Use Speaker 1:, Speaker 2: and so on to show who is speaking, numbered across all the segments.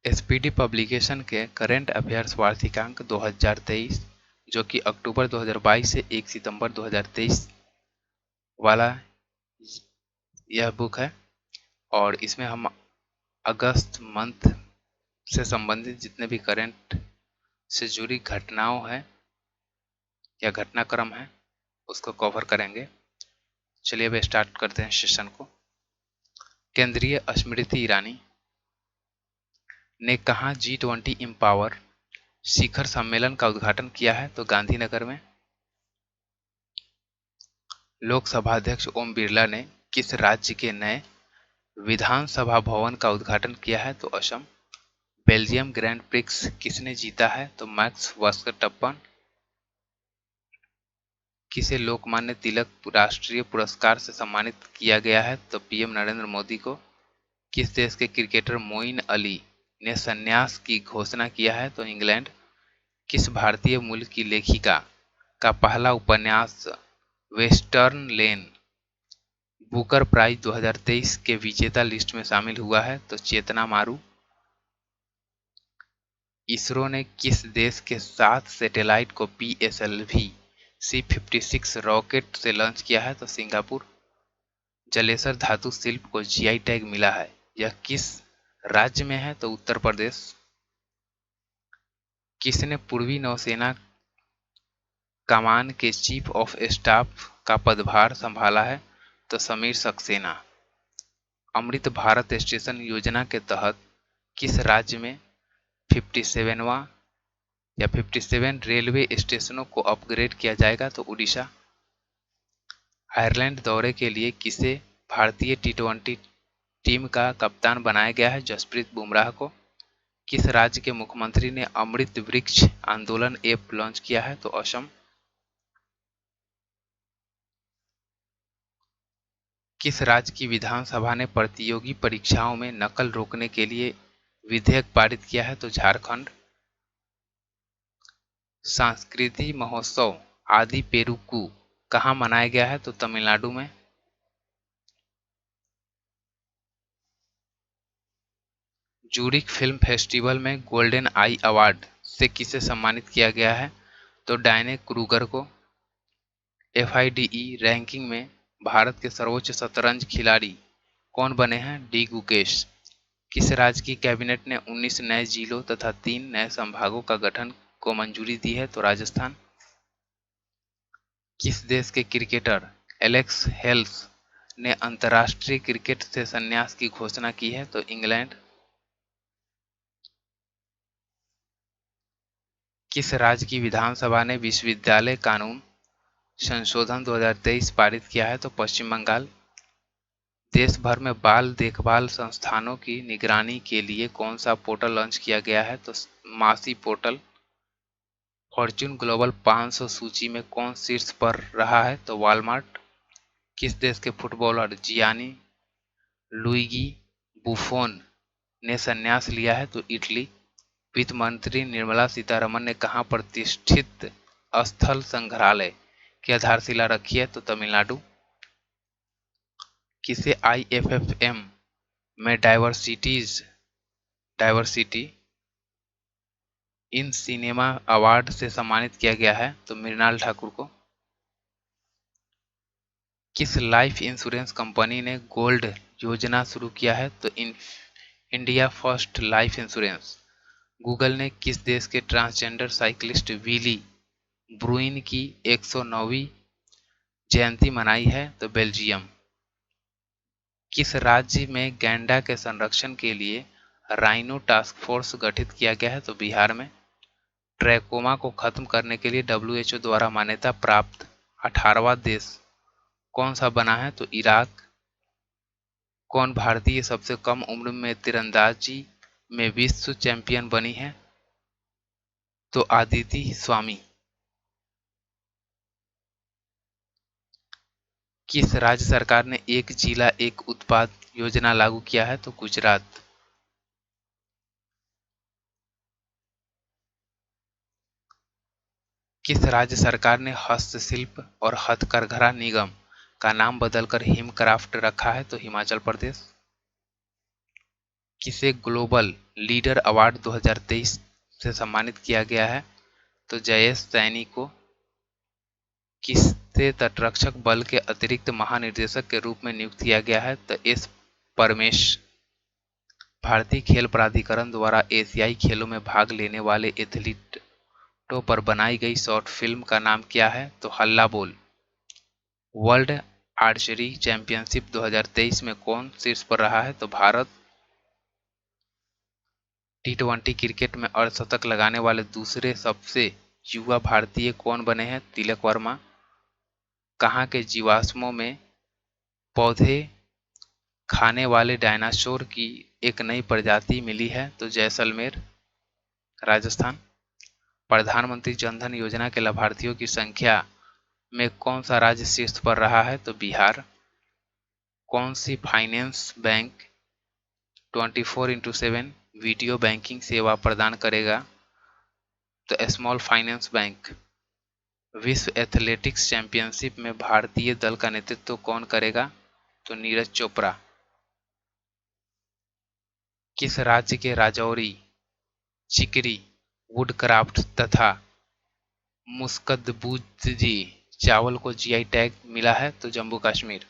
Speaker 1: SPD publication के current affairs वार्षिकांक 2023 जो कि अक्टूबर 2022 से 1 सितंबर 2023 वाला यह बुक है। और इसमें हम अगस्त मंथ से संबंधित जितने भी करंट से जुड़ी घटनाओं हैं या घटनाक्रम है उसको कवर करेंगे। चलिए अब स्टार्ट करते हैं सेशन को। केंद्रीय स्मृति ईरानी ने कहाँ G20 एम्पावर शिखर सम्मेलन का उद्घाटन किया है? तो गांधीनगर में। लोकसभा अध्यक्ष ओम बिरला ने किस राज्य के नए विधानसभा भवन का उद्घाटन किया है? तो असम। बेल्जियम ग्रैंड प्रिक्स किसने जीता है? तो मैक्स वर्स्टप्पन। किसे लोकमान्य तिलक राष्ट्रीय पुरस्कार से सम्मानित किया गया है? तो पीएम नरेंद्र मोदी को। किस देश के क्रिकेटर मोइन अली ने संन्यास की घोषणा किया है? तो इंग्लैंड। किस भारतीय मूल की लेखिका का पहला उपन्यास वेस्टर्न लेन बुकर प्राइज 2023 के विजेता लिस्ट में शामिल हुआ है? तो चेतना मारू। इसरो ने किस देश के 7 सैटेलाइट को PSLV C56 रॉकेट से लॉन्च किया है? तो सिंगापुर। जलेसर धातु शिल्प को GI टैग मिला है, यह किस राज्य में है? तो उत्तर प्रदेश। किसने पूर्वी नौसेना कमान के चीफ ऑफ स्टाफ का पदभार संभाला है? तो समीर सक्सेना। अमृत भारत स्टेशन योजना के तहत किस राज्य में 57वां या 57 रेलवे स्टेशनों को अपग्रेड किया जाएगा? तो उड़ीसा। आयरलैंड दौरे के लिए किसे भारतीय T20 टीम का कप्तान बनाया गया है? जसप्रीत बुमराह को। किस राज्य के मुख्यमंत्री ने अमृत वृक्ष आंदोलन ऐप लॉन्च किया है? तो असम। किस राज्य की विधानसभा ने प्रतियोगी परीक्षाओं में नकल रोकने के लिए विधेयक पारित किया है? तो झारखंड। सांस्कृतिक महोत्सव आदि पेरुकू कहाँ मनाया गया है? तो तमिलनाडु में। जूरिक फिल्म फेस्टिवल में गोल्डन आई अवार्ड से किसे सम्मानित किया गया है? तो डायने क्रूगर को। FIDE रैंकिंग में भारत के सर्वोच्च शतरंज खिलाड़ी कौन बने हैं? डी गुकेश। किस राज्य की कैबिनेट ने 19 नए जिलों तथा 3 नए संभागों का गठन को मंजूरी दी है? तो राजस्थान। किस देश के क्रिकेटर एलेक्स हेल्स ने अंतर्राष्ट्रीय क्रिकेट से संन्यास की घोषणा की है? तो इंग्लैंड। किस राज्य की विधानसभा ने विश्वविद्यालय कानून संशोधन 2023 पारित किया है? तो पश्चिम बंगाल। देश भर में बाल देखभाल संस्थानों की निगरानी के लिए कौन सा पोर्टल लॉन्च किया गया है? तो मासी पोर्टल। फॉर्च्यून ग्लोबल 500 सूची में कौन शीर्ष पर रहा है? तो वॉलमार्ट। किस देश के फुटबॉलर जियानी लुइगी बुफोन ने संन्यास लिया है? तो इटली। वित्त मंत्री निर्मला सीतारमण ने कहाँ प्रतिष्ठित स्थल संग्रहालय की आधारशिला रखी है? तो तमिलनाडु। किसे IFFM में डाइवर्सिटी इन सिनेमा अवार्ड से सम्मानित किया गया है? तो मृणाल ठाकुर को। किस लाइफ इंश्योरेंस कंपनी ने गोल्ड योजना शुरू किया है? तो India first life insurance. Google ने किस देश के ट्रांसजेंडर साइकिलिस्ट विली ब्रुइन की 109वीं जयंती मनाई है? तो बेल्जियम। किस राज्य में गैंडा के संरक्षण के लिए राइनो टास्क फोर्स गठित किया गया है? तो बिहार में। ट्रैकोमा को खत्म करने के लिए WHO द्वारा मान्यता प्राप्त 18वां देश कौन सा बना है? तो इराक। कौन भारतीय सबसे कम उम्र में तीरंदाजी में विश्व चैंपियन बनी है? तो आदिति स्वामी। किस राज्य सरकार ने एक जिला एक उत्पाद योजना लागू किया है? तो गुजरात। किस राज्य सरकार ने हस्तशिल्प और हथकरघा निगम का नाम बदलकर हिमक्राफ्ट रखा है? तो हिमाचल प्रदेश। किसे ग्लोबल लीडर अवार्ड 2023 से सम्मानित किया गया है? तो जयेश सैनी को। किसे तटरक्षक बल के अतिरिक्त महानिदेशक के रूप में नियुक्त किया गया है? तो एस परमेश। भारतीय खेल प्राधिकरण द्वारा एशियाई खेलों में भाग लेने वाले एथलीटों पर बनाई गई शॉर्ट फिल्म का नाम क्या है? तो हल्ला बोल। वर्ल्ड आर्चरी चैंपियनशिप 2023 में कौन शीर्ष पर रहा है? तो भारत। टी20 क्रिकेट में अर्धशतक लगाने वाले दूसरे सबसे युवा भारतीय कौन बने हैं? तिलक वर्मा। कहाँ के जीवाश्मों में पौधे खाने वाले डायनासोर की एक नई प्रजाति मिली है? तो जैसलमेर, राजस्थान। प्रधानमंत्री जनधन योजना के लाभार्थियों की संख्या में कौन सा राज्य शीर्ष पर रहा है? तो बिहार। कौन सी finance bank 24x7 video banking सेवा प्रदान करेगा? तो स्मॉल फाइनेंस बैंक। विश्व एथलेटिक्स चैंपियनशिप में भारतीय दल का नेतृत्व कौन करेगा? तो नीरज चोपड़ा। किस राज्य के राजौरी, चिकरी, वुडक्राफ्ट तथा मुस्कदबुजी चावल को जीआई टैग मिला है? तो जम्मू कश्मीर।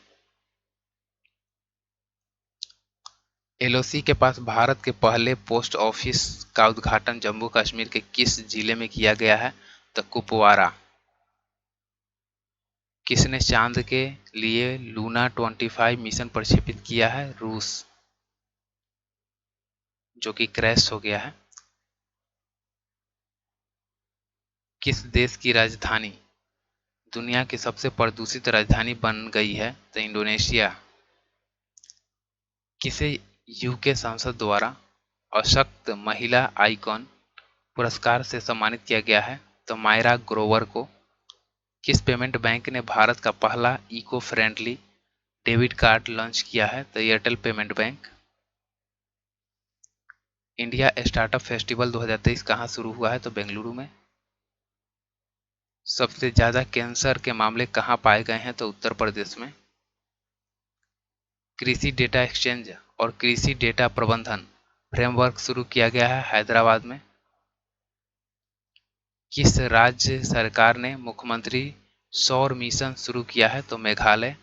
Speaker 1: एलओसी के पास भारत के पहले पोस्ट ऑफिस का उद्घाटन जम्मू कश्मीर के किस जिले में किया गया है? तो कुपवारा। किसने चांद के लिए लूना 25 मिशन प्रक्षेपित किया है? रूस, जो कि क्रैश हो गया है। किस देश की राजधानी दुनिया की सबसे प्रदूषित राजधानी बन गई है? तो इंडोनेशिया। किसे यूके संसद द्वारा अशक्त महिला आइकॉन पुरस्कार से सम्मानित किया गया है? तो मायरा ग्रोवर को। किस पेमेंट बैंक ने भारत का पहला eco friendly debit card launch किया है? तो Airtel payment bank. India startup festival 2023 कहाँ शुरू हुआ है? तो बेंगलुरु में। सबसे ज्यादा कैंसर के मामले कहाँ पाए गए हैं? तो उत्तर प्रदेश में। कृषि डेटा एक्सचेंज और कृषि डेटा प्रबंधन फ्रेमवर्क शुरू किया गया है हैदराबाद में। किस राज्य सरकार ने मुख्यमंत्री सौर मिशन शुरू किया है? तो मेघालय।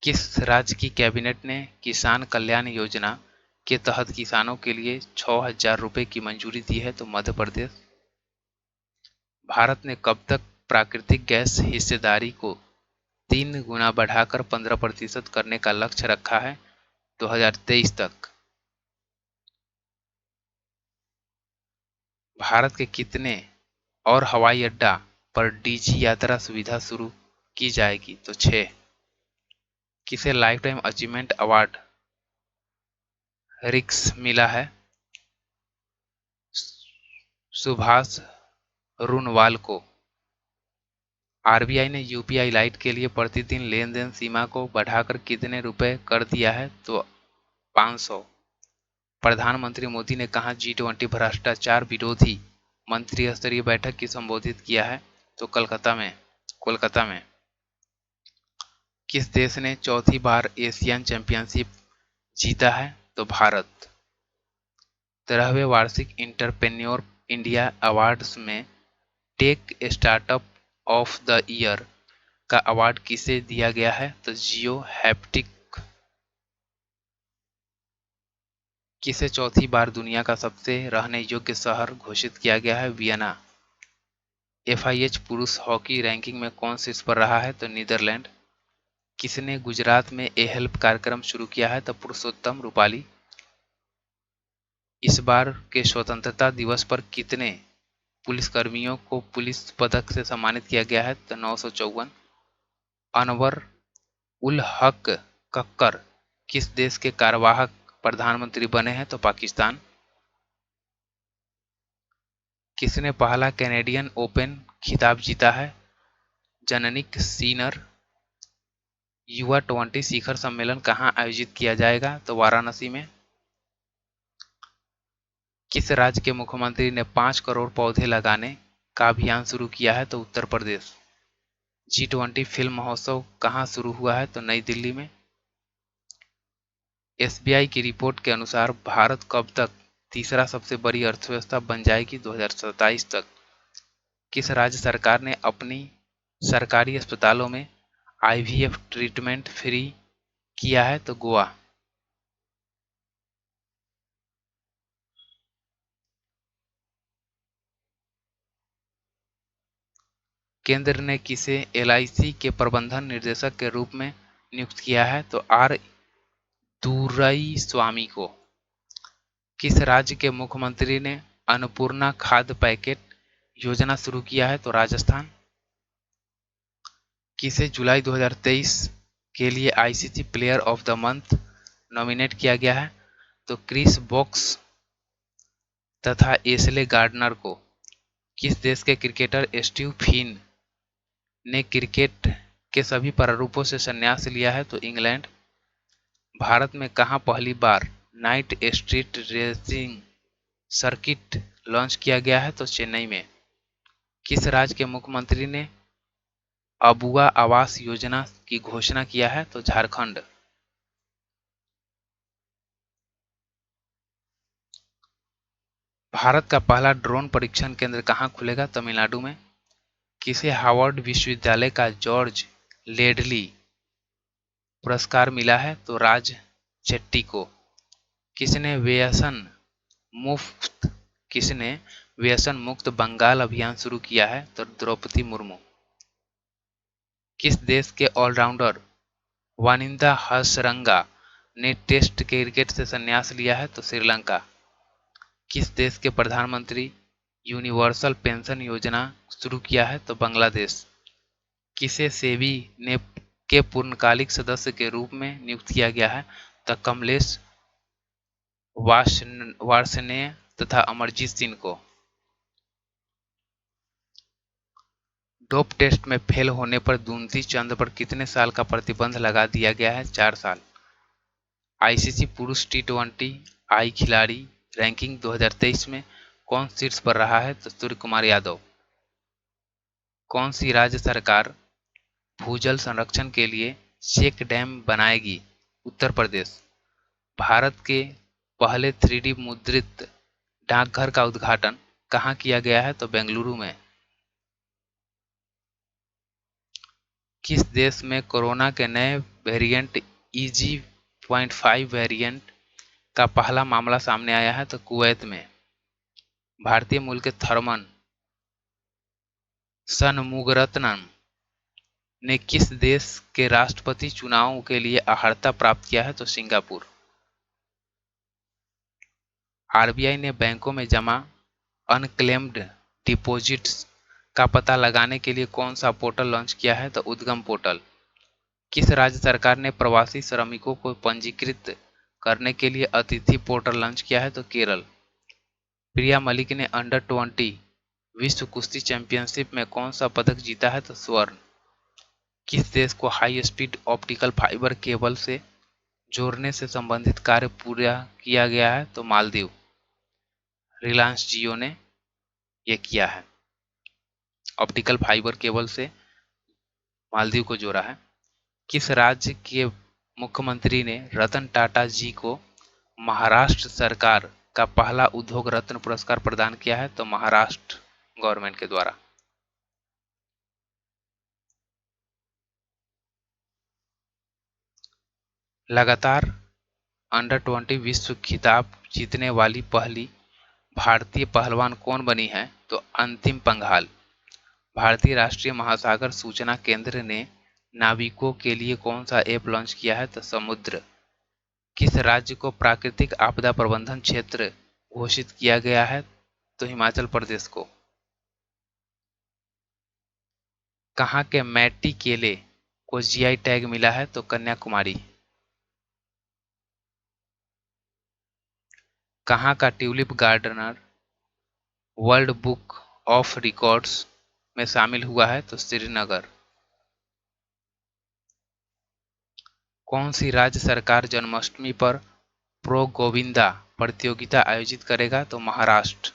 Speaker 1: किस राज्य की कैबिनेट ने किसान कल्याण योजना के तहत किसानों के लिए 6,000 रुपये की मंजूरी दी है? तो मध्य प्रदेश। भारत ने कब तक प्राकृतिक गैस हिस्सेदारी को 3 गुना बढ़ाकर 15% करने का लक्ष्य रखा है? 2023 तक। भारत के कितने और हवाई अड्डा पर डीजी यात्रा सुविधा शुरू की जाएगी? तो 6। किसे लाइफ टाइम अचीवमेंट अवार्ड रिक्स मिला है? सुभाष रूनवाल को। आरबीआई ने यूपीआई लाइट के लिए प्रतिदिन लेन देन सीमा को बढ़ाकर कितने रुपए कर दिया है? तो 500। प्रधानमंत्री मोदी ने कहा G20 भ्रष्टाचार विरोधी मंत्री स्तरीय बैठक की संबोधित किया है? तो कोलकाता में। किस देश ने चौथी बार एशियन चैंपियनशिप जीता है? तो भारत। 13वें वार्षिक इंटरप्रेन्योर इंडिया अवार्ड्स में tech startup of the year का अवार्ड किसे दिया गया है? तो जियो हैप्टिक। किसे चौथी बार दुनिया का सबसे रहने योग्य शहर घोषित किया गया है? वियना। एफआईएच पुरुष हॉकी रैंकिंग में कौन शीर्ष पर रहा है? तो नीदरलैंड। किसने गुजरात में ए हेल्प कार्यक्रम शुरू किया है? तो पुरुषोत्तम रूपाली। इस बार के स्वतंत्रता दिवस पर कितने पुलिसकर्मियों को पुलिस पदक से सम्मानित किया गया है? तो 954। अनवर उल हक कक्कर किस देश के कार्यवाहक प्रधानमंत्री बने हैं? तो पाकिस्तान। किसने पहला कैनेडियन ओपन खिताब जीता है? जननिक सीनर। युवा 20 शिखर सम्मेलन कहाँ आयोजित किया जाएगा? तो वाराणसी में। किस राज्य के मुख्यमंत्री ने 5 करोड़ पौधे लगाने का अभियान शुरू किया है? तो उत्तर प्रदेश। G20 फिल्म महोत्सव कहाँ शुरू हुआ है? तो नई दिल्ली में। एसबीआई की रिपोर्ट के अनुसार भारत कब तक तीसरा सबसे बड़ी अर्थव्यवस्था बन जाएगी 2027 तक। किस राज्य सरकार ने अपनी सरकारी अस्पतालों में आईवीएफ ट्रीटमेंट फ्री किया है? तो गोवा। केंद्र ने किसे एलआईसी के प्रबंधन निर्देशक के रूप में नियुक्त किया है? तो आर दुरईस्वामी को। किस राज्य के मुख्यमंत्री ने अन्नपूर्णा खाद्य पैकेट योजना शुरू किया है? तो राजस्थान। किसे जुलाई 2023 के लिए ICC player of the month nominate किया गया है? तो क्रिस वोक्स तथा एशले गार्डनर को। किस देश के क्रिकेटर स्टीव फिन ने क्रिकेट के सभी प्रारूपों से संन्यास लिया है? तो इंग्लैंड। भारत में कहां पहली बार night street racing circuit launch किया गया है? तो चेन्नई में। किस राज्य के मुख्यमंत्री ने अबुआ आवास योजना की घोषणा किया है? तो झारखंड। भारत का पहला ड्रोन परीक्षण केंद्र कहाँ खुलेगा? तमिलनाडु में। किसे हार्वर्ड विश्वविद्यालय का जॉर्ज लेडली पुरस्कार मिला है? तो राज चेट्टी को। किसने व्यसन मुक्त किसने व्यसन मुक्त बंगाल अभियान शुरू किया है? तो द्रौपदी मुर्मू। किस देश के ऑलराउंडर वानिंदा हसरंगा ने टेस्ट क्रिकेट से संन्यास लिया है? तो श्रीलंका। किस देश के प्रधानमंत्री यूनिवर्सल पेंशन योजना शुरू किया है? तो बांग्लादेश। किसे सेबी ने के पूर्णकालिक सदस्य के रूप में नियुक्त किया गया है? तो कमलेश वार्ष्णेय तथा अमरजीत सिंह को। डोप टेस्ट में फेल होने पर दुमती चंद पर कितने साल का प्रतिबंध लगा दिया गया है? 4 साल। आईसीसी पुरुष टी20 आई खिलाड़ी रैंकिंग 2023 में कौन शीर्ष पर रहा है? तो सूर्य कुमार यादव। कौन सी राज्य सरकार भूजल संरक्षण के लिए चेक डैम बनाएगी? उत्तर प्रदेश। भारत के पहले 3D मुद्रित डाकघर का उद्घाटन कहाँ किया गया है? तो बेंगलुरु में। किस देश में कोरोना के नए वेरिएंट EG.5 वेरिएंट का पहला मामला सामने आया है? तो कुवैत में। भारतीय मूल के थर्मन षणमुगरत्नम ने किस देश के राष्ट्रपति चुनाव के लिए अर्हता प्राप्त किया है? तो सिंगापुर। आरबीआई ने बैंकों में जमा अनक्लेम्ड डिपॉजिट्स का पता लगाने के लिए कौन सा पोर्टल लॉन्च किया है? तो उद्गम पोर्टल। किस राज्य सरकार ने प्रवासी श्रमिकों को पंजीकृत करने के लिए अतिथि पोर्टल लॉन्च किया है? तो केरल। प्रिया मलिक ने अंडर 20 विश्व कुश्ती चैंपियनशिप में कौन सा पदक जीता है? तो स्वर्ण। किस देश को high speed optical fibre cable से जोड़ने से संबंधित कार्य पूरा किया गया है? तो मालदीव। रिलायंस जियो ने यह किया है, ऑप्टिकल फाइबर केबल से मालदीव को जोड़ा है। किस राज्य के मुख्यमंत्री ने रतन टाटा जी को महाराष्ट्र सरकार का पहला उद्योग रत्न पुरस्कार प्रदान किया है? तो महाराष्ट्र गवर्नमेंट के द्वारा। लगातार अंडर 20 विश्व खिताब जीतने वाली पहली भारतीय पहलवान कौन बनी है? तो अंतिम पंघाल। भारतीय राष्ट्रीय महासागर सूचना केंद्र ने नाविकों के लिए कौन सा ऐप लॉन्च किया है? तो समुद्र। किस राज्य को प्राकृतिक आपदा प्रबंधन क्षेत्र घोषित किया गया है? तो हिमाचल प्रदेश को। कहाँ के मैटी केले को जीआई टैग मिला है? तो कन्याकुमारी। कहाँ का tulip gardener world book of records में शामिल हुआ है? तो श्रीनगर। कौन सी राज्य सरकार जन्माष्टमी पर प्रो गोविंदा प्रतियोगिता आयोजित करेगा? तो महाराष्ट्र।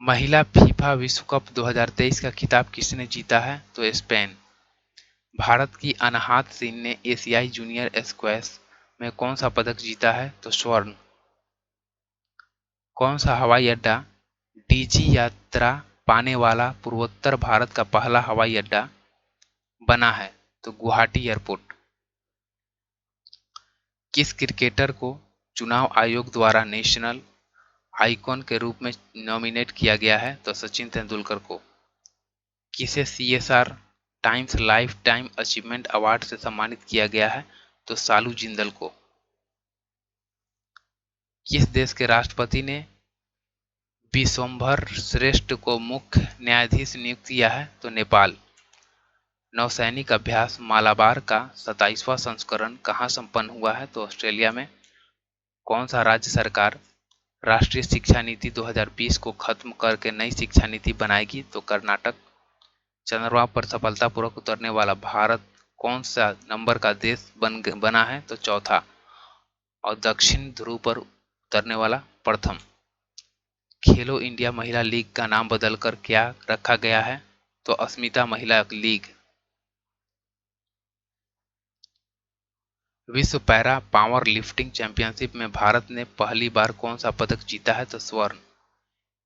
Speaker 1: महिला फीफा विश्व कप 2023 का खिताब किसने जीता है? तो स्पेन। भारत की अनाहत सिंह ने एशियाई जूनियर स्क्वैश में कौन सा पदक जीता है? तो स्वर्ण। कौन सा हवाई अड्डा डीजी यात्रा पाने वाला पूर्वोत्तर भारत का पहला हवाई अड्डा बना है? तो गुवाहाटी एयरपोर्ट। किस क्रिकेटर को चुनाव आयोग द्वारा नेशनल आइकॉन के रूप में नॉमिनेट किया गया है? तो सचिन तेंदुलकर को। किसे CSR times life time achievement award से सम्मानित किया गया है? तो सालू जिंदल को। किस देश के राष्ट्रपति ने विश्वम्भर श्रेष्ठ को मुख्य न्यायाधीश नियुक्त किया है? तो नेपाल। नौसैनिक अभ्यास मालाबार का 27वां संस्करण कहाँ संपन्न हुआ है? तो ऑस्ट्रेलिया में। कौन सा राज्य सरकार राष्ट्रीय शिक्षा नीति 2020 को खत्म करके नई शिक्षा नीति बनाएगी? तो कर्नाटक। चंद्रमा पर सफलतापूर्वक उतरने वाला भारत कौन सा नंबर का देश बना है? तो चौथा। और दक्षिण ध्रुव पर उतरने वाला प्रथम। खेलो इंडिया महिला लीग का नाम बदलकर क्या रखा गया है? तो अस्मिता महिला लीग। विश्व पैरा पावर लिफ्टिंग चैंपियनशिप में भारत ने पहली बार कौन सा पदक जीता है? तो स्वर्ण।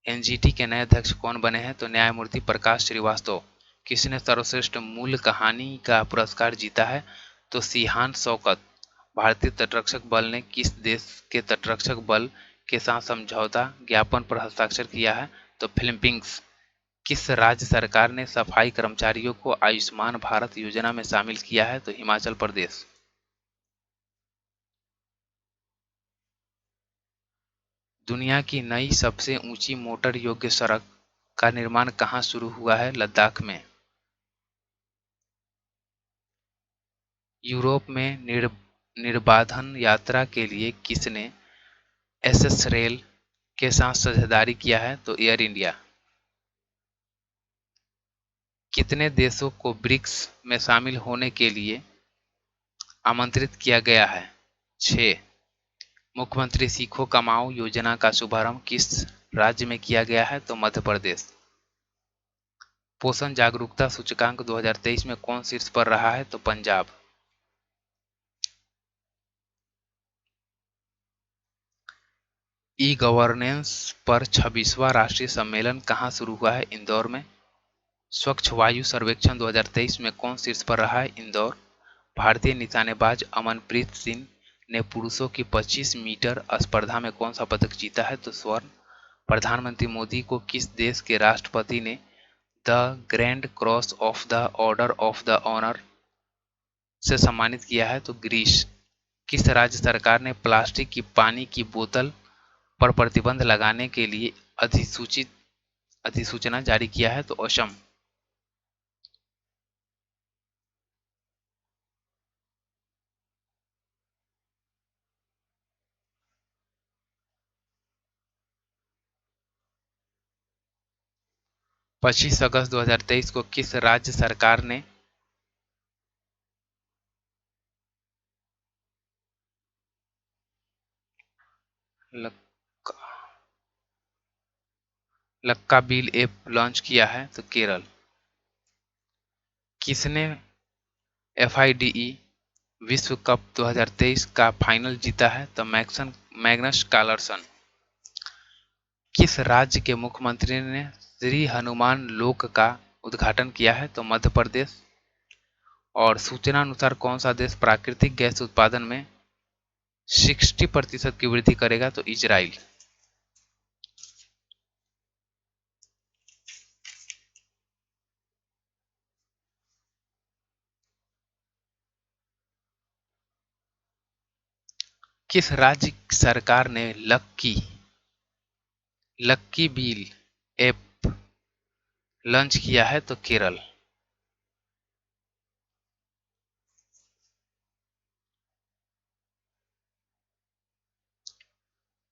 Speaker 1: एनजीटी के नए अध्यक्ष कौन बने हैं? तो न्यायमूर्ति प्रकाश श्रीवास्तव। किसने सर्वश्रेष्ठ मूल कहानी का पुरस्कार जीता है? तो सिहान शौकत। भारतीय तटरक्षक बल ने किस देश के तटरक्षक बल के साथ समझौता ज्ञापन पर हस्ताक्षर किया है? तो फिलीपींस। किस राज्य सरकार ने सफाई कर्मचारियों को आयुष्मान भारत योजना में शामिल किया है? तो हिमाचल प्रदेश। दुनिया की नई सबसे ऊंची मोटर योग्य सड़क का निर्माण कहाँ शुरू हुआ है? लद्दाख में। यूरोप में निर्बाधन यात्रा के लिए किसने एसएस रेल के साथ साझेदारी किया है? तो एयर इंडिया। कितने देशों को ब्रिक्स में शामिल होने के लिए आमंत्रित किया गया है? 6। मुख्यमंत्री सीखो कमाओ योजना का शुभारंभ किस राज्य में किया गया है? तो मध्य प्रदेश। पोषण जागरूकता सूचकांक 2023 में कौन शीर्ष पर रहा है? तो पंजाब। ई गवर्नेंस पर 26वां राष्ट्रीय सम्मेलन कहाँ शुरू हुआ है? इंदौर में। स्वच्छ वायु सर्वेक्षण 2023 में कौन शीर्ष पर रहा है? इंदौर। भारतीय निशानेबाज अमनप्रीत सिंह ने पुरुषों की 25 मीटर स्पर्धा में कौन सा पदक जीता है? तो स्वर्ण। प्रधानमंत्री मोदी को किस देश के राष्ट्रपति ने the grand cross of the order of the honour से सम्मानित किया है? तो ग्रीस। किस राज्य सरकार ने प्लास्टिक की पानी की बोतल पर प्रतिबंध लगाने के लिए अधिसूचना जारी किया है? तो असम। 25 अगस्त 2023 को किस राज्य सरकार ने लक्का लक्का बिल ऐप लॉन्च किया है? तो केरल। किसने एफआईडीई विश्व कप 2023 का फाइनल जीता है? तो मैग्नस कार्लसन। किस राज्य के मुख्यमंत्री ने श्री हनुमान लोक का उद्घाटन किया है? तो मध्य प्रदेश। और सूचना अनुसार कौन सा देश प्राकृतिक गैस उत्पादन में 60% की वृद्धि करेगा? तो इजराइल। किस राज्य सरकार ने लक्की बिल ऐप लॉन्च किया है? तो केरल।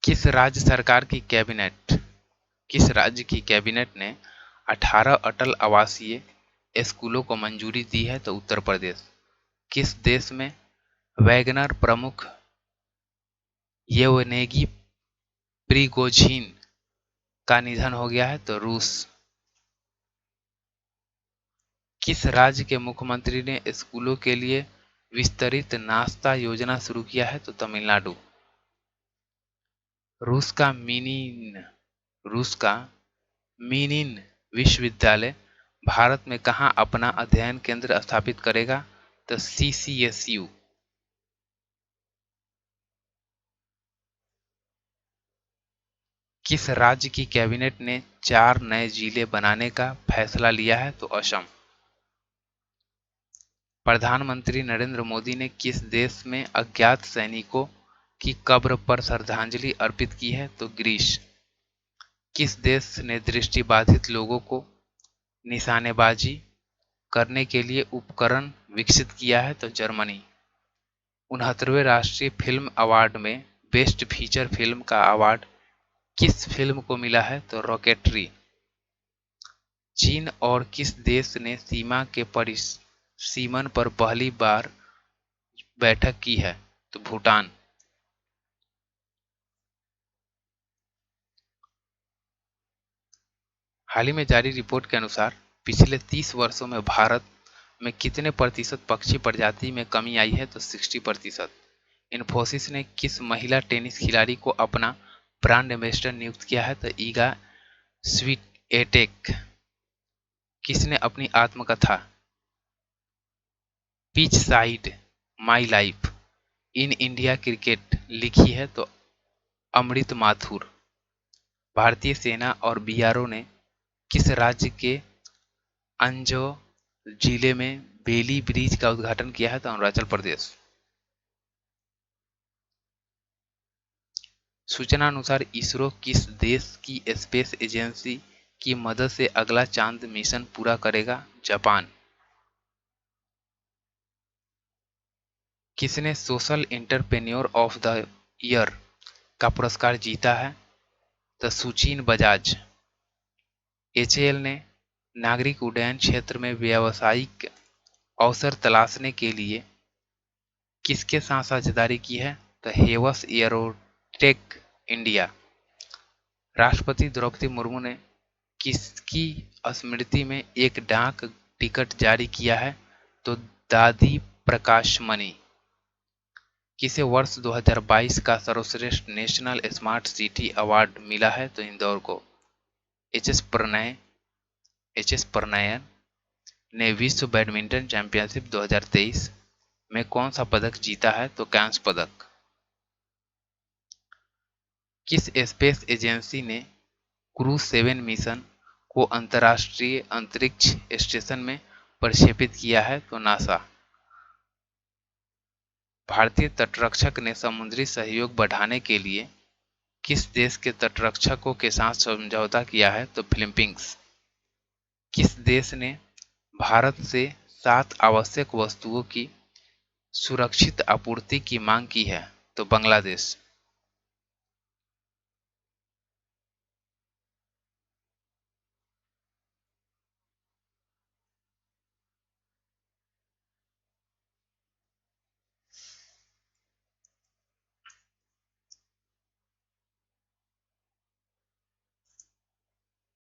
Speaker 1: किस राज्य की कैबिनेट ने 18 अटल आवासीय स्कूलों को मंजूरी दी है? तो उत्तर प्रदेश। किस देश में वैगनर प्रमुख येवनेगी प्रिगोझिन का निधन हो गया है? तो रूस। किस राज्य के मुख्यमंत्री ने स्कूलों के लिए विस्तरित नाश्ता योजना शुरू किया है? तो तमिलनाडु। रूस का मीनिन रूस का मीनिन विश्वविद्यालय भारत में कहाँ अपना अध्ययन केंद्र स्थापित करेगा? तो CCSU। किस राज्य की कैबिनेट ने 4 नए जिले बनाने का फैसला लिया है? तो असम। प्रधानमंत्री नरेंद्र मोदी ने किस देश में अज्ञात सैनिकों की कब्र पर श्रद्धांजलि अर्पित की है? तो ग्रीस। किस देश ने दृष्टिबाधित लोगों को निशानेबाजी करने के लिए उपकरण विकसित किया है? तो जर्मनी। 69वें राष्ट्रीय फिल्म अवार्ड में बेस्ट फीचर फिल्म का अवार्ड किस फिल्म को मिला है? तो रॉकेटरी। चीन और किस देश ने सीमा के सीमन पर पहली बार बैठक की है? तो भूटान। हाल ही में जारी रिपोर्ट के अनुसार पिछले 30 वर्षों में भारत में कितने प्रतिशत पक्षी प्रजाति में कमी आई है? तो 60%। इन्फोसिस ने किस महिला टेनिस खिलाड़ी को अपना ब्रांड एम्बेसडर नियुक्त किया है? तो ईगा स्वीटएटेक। किसने अपनी आत्मकथा pitch side my life in India cricket लिखी है? तो अमृत माथुर। भारतीय सेना और बीआरओ ने किस राज्य के अंजो जिले में बेली ब्रिज का उद्घाटन किया है? तो अरुणाचल प्रदेश। सूचना अनुसार इसरो किस देश की स्पेस एजेंसी की मदद से अगला चांद मिशन पूरा करेगा? जापान। किसने social entrepreneur of the year का पुरस्कार जीता है? तो सुचीन बजाज। एचएएल ने नागरिक उड्डयन क्षेत्र में व्यावसायिक अवसर तलाशने के लिए किसके साथ साझेदारी की है? तो हेवस एयरोटेक इंडिया। राष्ट्रपति द्रौपदी मुर्मू ने किसकी स्मृति में एक डाक टिकट जारी किया है? तो दादी प्रकाशमणि। किसे वर्ष 2022 का सर्वश्रेष्ठ नेशनल स्मार्ट सिटी अवार्ड मिला है? तो इंदौर को। एच एस प्रणयन ने विश्व बैडमिंटन चैंपियनशिप 2023 में कौन सा पदक जीता है? तो कांस्य पदक। किस स्पेस एजेंसी ने क्रू 7 मिशन को अंतर्राष्ट्रीय अंतरिक्ष स्टेशन में प्रक्षेपित किया है? तो नासा। भारतीय तटरक्षक ने समुद्री सहयोग बढ़ाने के लिए किस देश के तटरक्षकों के साथ समझौता किया है? तो फिलीपींस। किस देश ने भारत से 7 आवश्यक वस्तुओं की सुरक्षित आपूर्ति की मांग की है? तो बांग्लादेश।